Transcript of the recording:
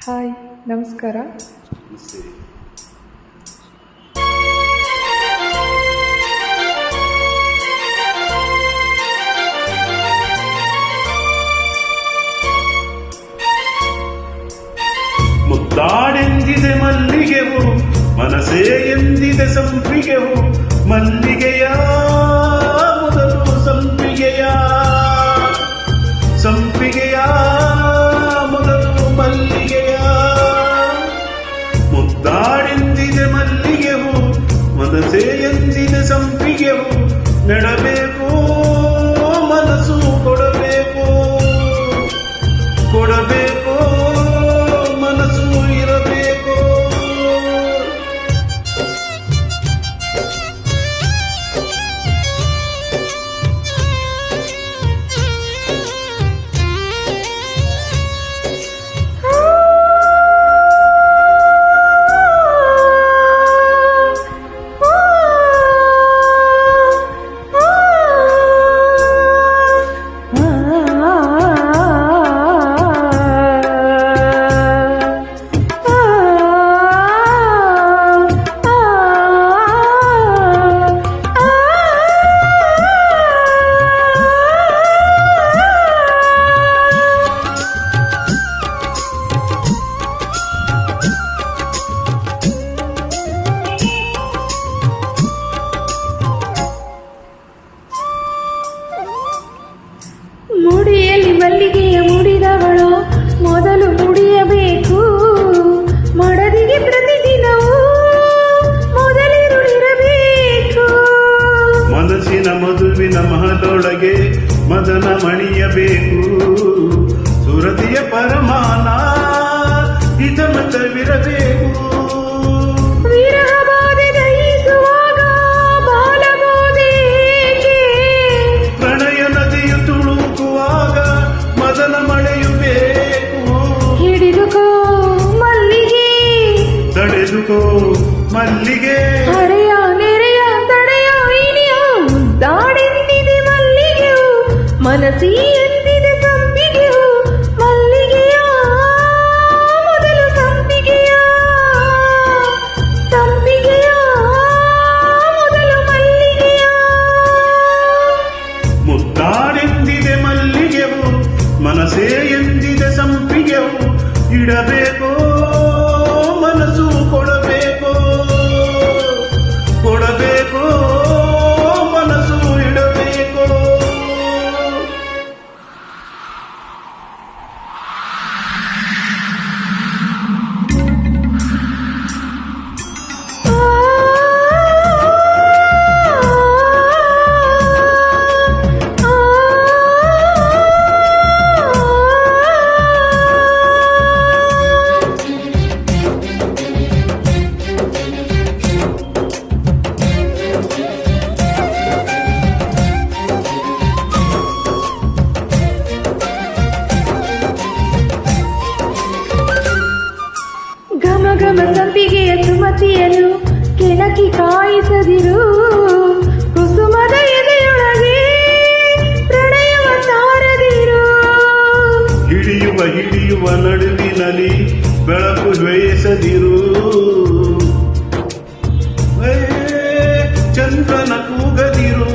Hi, ನಮಸ್ಕಾರ. ಮುದ್ದಾಡೆಂದಿದೆ ಮಲ್ಲಿಗೆವು, ಮನಸೇ ಎಂದಿದೆ ಸಂಪಿಗೆವು. ಮಲ್ಲಿಗೆಯ ಮೊದಲು ಸಂಪಿಗೆಯ, ಸಂಪಿಗೆಯ ಮೊದಲು ಮಲ್ಲಿಗೆಯ. ಮುದ್ದಾಡೆಂದಿದೆ ಮಲ್ಲಿಗೆವು, ಮನಸೇ ಎಂದಿದೆ ಸಂಪಿಗೆವು. ನೆಡಬೇಕು ಮನಸ್ಸು ಕೊಡಬೇಕು, ಕೊಡಬೇಕು ಮನಸ್ಸು ಇರಬೇಕು. ಮುಡಿಯಲ್ಲಿ ಮಲ್ಲಿಗೆಯ ಮುಡಿದವಳು ಮೊದಲು ಮುಡಿಯಬೇಕು. ಮಡದಿಗೆ ಪ್ರತಿದಿನವೂ ಮೊದಲಿರುಳಿರಬೇಕು. ಮನಸ್ಸಿನ ಮದುವಿನ ಮಹದೊಳಗೆ ಮದನ ಮಣಿಯಬೇಕು. ಸುರತಿಯ ಪರಮಾನ ಹಿತಮತವಿರಬೇಕು. ವಿರಹ ಬಾಧೆ ದಹಿಸುವಾಗ ಬಾಲಬೋಧೆ ಏಕೆ? ಪ್ರಣಯ ನದಿಯು ತುಳುಕುವಾಗ ಮದನ ಮಳೆಯು ಬೇಕು. ಹಿಡಿದುಕೋ ಮಲ್ಲಿಗೆ, ತಡೆದುಕೋ ಮಲ್ಲಿಗೆ. ಹರೆಯ ನೆರೆಯ ತಡೆಯ ಇನಿಯ ಮುದ್ದಾಡೆಂದಿದೆ ಮಲ್ಲಿಗೆಯು, ಮನಸ್ಸಿ ಎಂದಿದೆ ಸಂಪಿಗೆಯು. ಮಲ್ಲಿಗೆಯ ಮೊದಲು ಸಂಪಿಗೆಯ, ಸಂಪಿಗೆಯ ಮೊದಲು ಮಲ್ಲಿಗೆಯ. ಮುದ್ದಾಡೆಂದಿದೆ ಮಲ್ಲಿಗೆವು, ಮನಸೇ ಎಂದಿದೆ ಸಂಪಿಗೆವು. ಇಡಬೇಕು ಮನಸ್ಸು ಕೊಡಬೇಕು, ಕೊಡಬೇಕು ಮನಸ್ಸು ಇಡಬೇಕು. ಘಮ ಘಮ ಸಂಪಿಗೆಯ ಸುಮತಿಯನ್ನು ಕೆಣಕಿ ಕಾಯಿಸದಿರು. ಕುಸುಮದ ಎದೆಯೊಳಗೆ ಪ್ರಣಯವ ತಾರದಿರು. ಹಿಡಿಯುವ ನಡುವಿನಲ್ಲಿ ಬೆಳಕು ದ್ವೇಷದಿರು. ಚಂದ್ರನ ಕೂಗದಿರು.